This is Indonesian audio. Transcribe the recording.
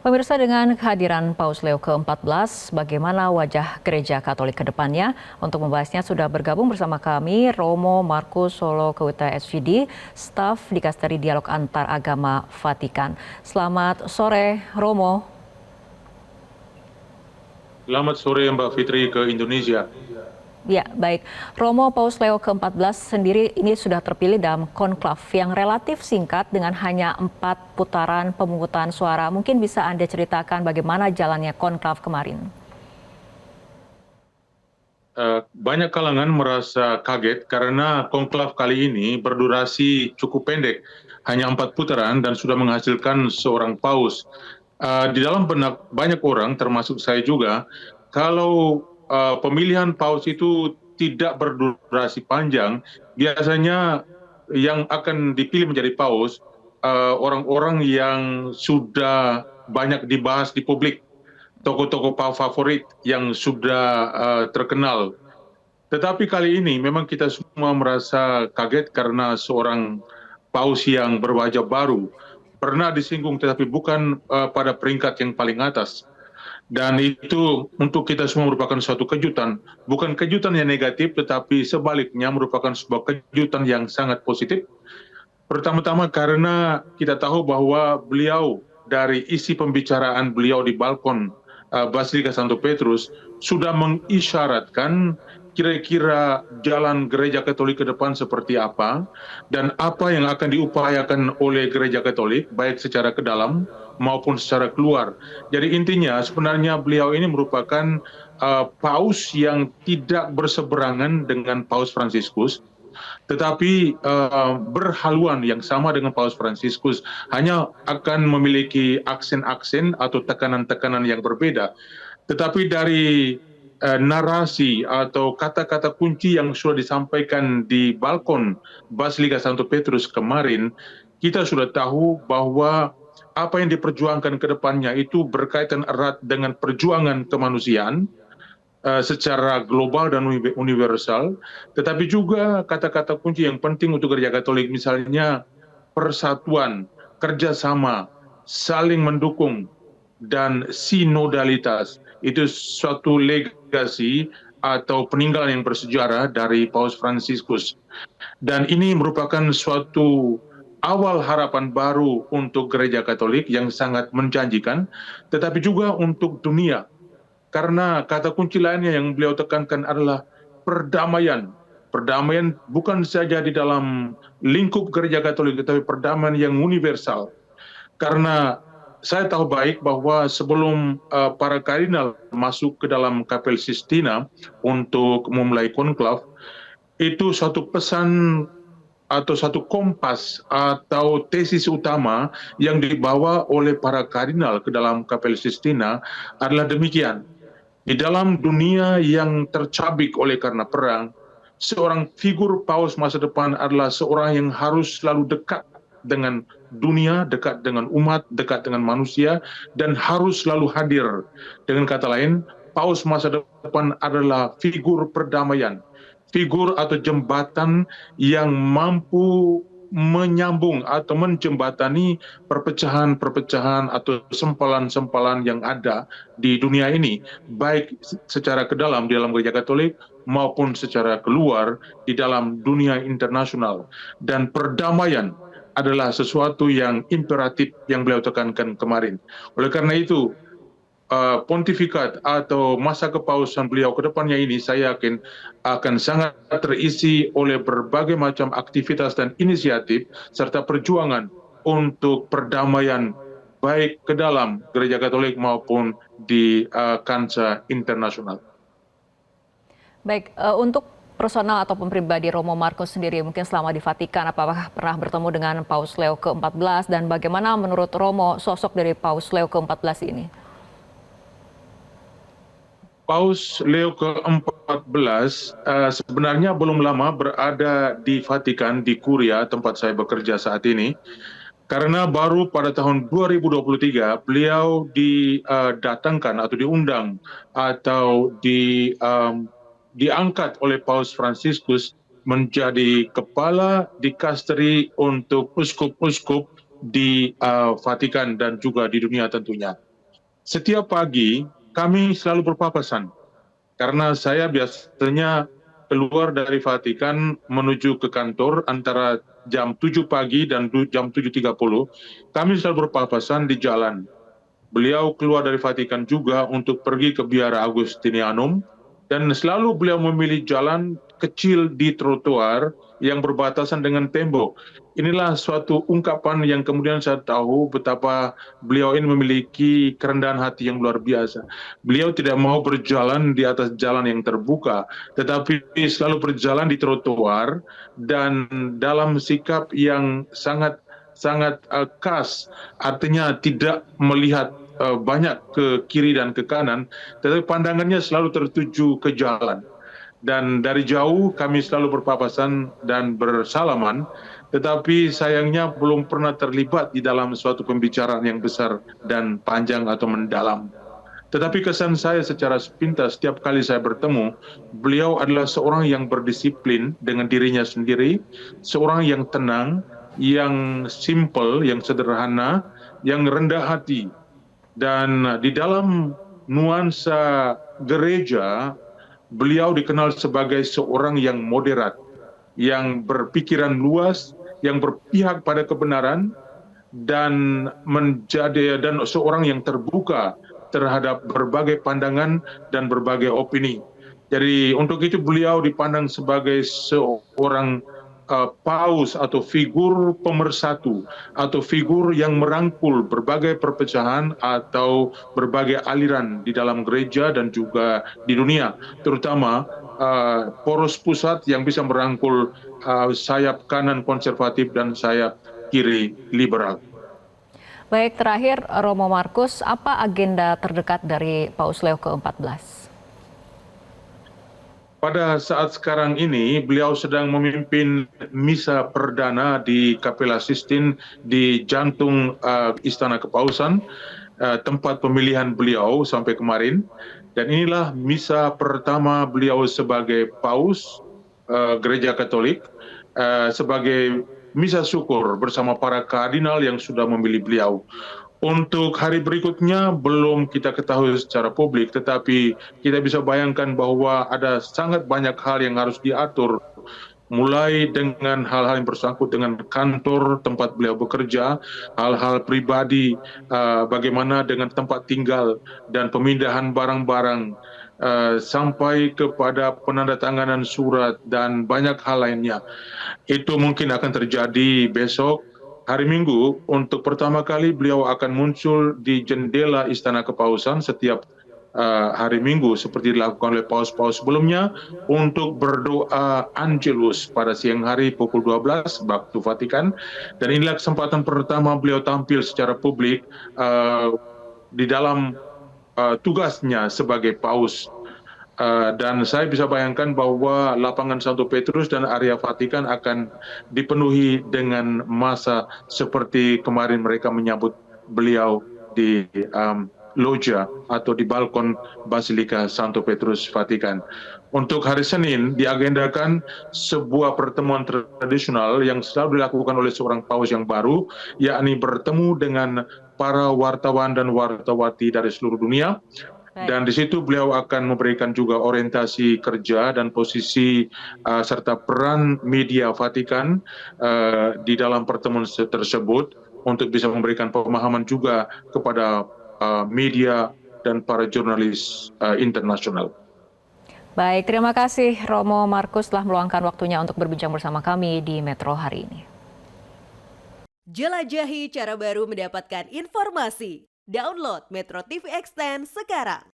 Pemirsa, dengan kehadiran Paus Leo ke-14, bagaimana wajah Gereja Katolik ke depannya? Untuk membahasnya sudah bergabung bersama kami Romo Markus Solo Kewita SVD, staf Dikasteri Dialog Antar Agama Vatikan. Selamat sore, Romo. Selamat sore Mbak Fitri ke Indonesia. Ya, baik. Romo, Paus Leo ke-14 sendiri ini sudah terpilih dalam konklav yang relatif singkat dengan hanya 4 putaran pemungutan suara. Mungkin bisa Anda ceritakan bagaimana jalannya konklav kemarin? Banyak kalangan merasa kaget karena konklav kali ini berdurasi cukup pendek, hanya 4 putaran dan sudah menghasilkan seorang paus. Di dalam benak banyak orang, termasuk saya juga, kalau pemilihan paus itu tidak berdurasi panjang, biasanya yang akan dipilih menjadi paus orang-orang yang sudah banyak dibahas di publik, tokoh-tokoh favorit yang sudah terkenal. Tetapi kali ini memang kita semua merasa kaget karena seorang paus yang berwajah baru, pernah disinggung tetapi bukan pada peringkat yang paling atas. Dan itu untuk kita semua merupakan suatu kejutan. Bukan kejutan yang negatif, tetapi sebaliknya merupakan sebuah kejutan yang sangat positif. Pertama-tama karena kita tahu bahwa beliau dari isi pembicaraan beliau di balkon Basilika Santo Petrus sudah mengisyaratkan kira-kira jalan Gereja Katolik ke depan seperti apa dan apa yang akan diupayakan oleh Gereja Katolik baik secara ke dalam maupun secara keluar. Jadi intinya sebenarnya beliau ini merupakan paus yang tidak berseberangan dengan Paus Fransiskus, tetapi berhaluan yang sama dengan Paus Fransiskus, hanya akan memiliki aksen-aksen atau tekanan-tekanan yang berbeda. Tetapi dari narasi atau kata-kata kunci yang sudah disampaikan di balkon Basilika Santo Petrus kemarin, kita sudah tahu bahwa apa yang diperjuangkan ke depannya itu berkaitan erat dengan perjuangan kemanusiaan secara global dan universal, tetapi juga kata-kata kunci yang penting untuk Gereja Katolik, misalnya persatuan, kerjasama, saling mendukung, dan sinodalitas. Itu suatu legasi atau peninggalan yang bersejarah dari Paus Fransiskus. Dan ini merupakan suatu awal harapan baru untuk Gereja Katolik yang sangat menjanjikan, tetapi juga untuk dunia. Karena kata kunci lainnya yang beliau tekankan adalah perdamaian. Perdamaian bukan saja di dalam lingkup Gereja Katolik, tetapi perdamaian yang universal. Karena saya tahu baik bahwa sebelum para kardinal masuk ke dalam Kapel Sistina untuk memulai konklav, itu satu pesan atau satu kompas atau tesis utama yang dibawa oleh para kardinal ke dalam Kapel Sistina adalah demikian. Di dalam dunia yang tercabik oleh karena perang, seorang figur paus masa depan adalah seorang yang harus selalu dekat dengan dunia, dekat dengan umat, dekat dengan manusia, dan harus selalu hadir. Dengan kata lain, paus masa depan adalah figur perdamaian, figur atau jembatan yang mampu menyambung atau menjembatani perpecahan-perpecahan atau sempalan-sempalan yang ada di dunia ini, baik secara ke dalam di dalam Gereja Katolik maupun secara keluar di dalam dunia internasional. Dan perdamaian adalah sesuatu yang imperatif yang beliau tekankan kemarin. Oleh karena itu, pontifikat atau masa kepausan beliau ke depannya ini saya yakin akan sangat terisi oleh berbagai macam aktivitas dan inisiatif serta perjuangan untuk perdamaian baik ke dalam Gereja Katolik maupun di kancah internasional. Baik, untuk personal ataupun pribadi Romo Markus sendiri, mungkin selama di Vatikan, apakah pernah bertemu dengan Paus Leo ke-14 dan bagaimana menurut Romo sosok dari Paus Leo ke-14 ini? Paus Leo ke-14 sebenarnya belum lama berada di Vatikan, di Kuria, tempat saya bekerja saat ini. Karena baru pada tahun 2023 beliau didatangkan atau diundang atau diangkat oleh Paus Fransiskus menjadi kepala dikasteri untuk uskup-uskup di Vatikan dan juga di dunia tentunya. Setiap pagi kami selalu berpapasan karena saya biasanya keluar dari Vatikan menuju ke kantor antara jam 7 pagi dan jam 7.30. Kami selalu berpapasan di jalan. Beliau keluar dari Vatikan juga untuk pergi ke Biara Agustinianum, dan selalu beliau memilih jalan kecil di trotoar yang berbatasan dengan tembok. Inilah suatu ungkapan yang kemudian saya tahu betapa beliau ini memiliki kerendahan hati yang luar biasa. Beliau tidak mau berjalan di atas jalan yang terbuka, tetapi selalu berjalan di trotoar dan dalam sikap yang sangat sangat khas, artinya tidak melihat banyak ke kiri dan ke kanan, tetapi pandangannya selalu tertuju ke jalan. Dan dari jauh kami selalu berpapasan dan bersalaman, tetapi sayangnya belum pernah terlibat di dalam suatu pembicaraan yang besar dan panjang atau mendalam. Tetapi kesan saya secara sepintas setiap kali saya bertemu, beliau adalah seorang yang berdisiplin dengan dirinya sendiri, seorang yang tenang, yang simple, yang sederhana, yang rendah hati. Dan di dalam nuansa gereja, beliau dikenal sebagai seorang yang moderat, yang berpikiran luas, yang berpihak pada kebenaran, dan seorang yang terbuka terhadap berbagai pandangan dan berbagai opini. Jadi untuk itu beliau dipandang sebagai seorang paus atau figur pemersatu atau figur yang merangkul berbagai perpecahan atau berbagai aliran di dalam gereja dan juga di dunia, terutama poros pusat yang bisa merangkul sayap kanan konservatif dan sayap kiri liberal. Baik, terakhir Romo Markus, apa agenda terdekat dari Paus Leo ke-14? Pada saat sekarang ini, beliau sedang memimpin misa perdana di Kapela Sistine di jantung Istana Kepausan, tempat pemilihan beliau sampai kemarin. Dan inilah misa pertama beliau sebagai Paus Gereja Katolik, sebagai misa syukur bersama para kardinal yang sudah memilih beliau. Untuk hari berikutnya belum kita ketahui secara publik, tetapi kita bisa bayangkan bahwa ada sangat banyak hal yang harus diatur, mulai dengan hal-hal yang bersangkut dengan kantor tempat beliau bekerja, hal-hal pribadi, bagaimana dengan tempat tinggal dan pemindahan barang-barang, sampai kepada penandatanganan surat dan banyak hal lainnya. Itu mungkin akan terjadi besok. Hari Minggu, untuk pertama kali beliau akan muncul di jendela Istana Kepausan setiap hari Minggu seperti dilakukan oleh paus-paus sebelumnya untuk berdoa Angelus pada siang hari pukul 12 waktu Vatikan. Dan inilah kesempatan pertama beliau tampil secara publik di dalam tugasnya sebagai paus. Dan saya bisa bayangkan bahwa lapangan Santo Petrus dan area Vatikan akan dipenuhi dengan massa seperti kemarin mereka menyambut beliau di loggia atau di balkon Basilika Santo Petrus Vatikan. Untuk hari Senin diagendakan sebuah pertemuan tradisional yang selalu dilakukan oleh seorang paus yang baru, yakni bertemu dengan para wartawan dan wartawati dari seluruh dunia. Dan di situ beliau akan memberikan juga orientasi kerja dan posisi serta peran media Vatikan di dalam pertemuan tersebut untuk bisa memberikan pemahaman juga kepada media dan para jurnalis internasional. Baik, terima kasih Romo Markus telah meluangkan waktunya untuk berbincang bersama kami di Metro hari ini. Jelajahi cara baru mendapatkan informasi. Download Metro TV Extend sekarang.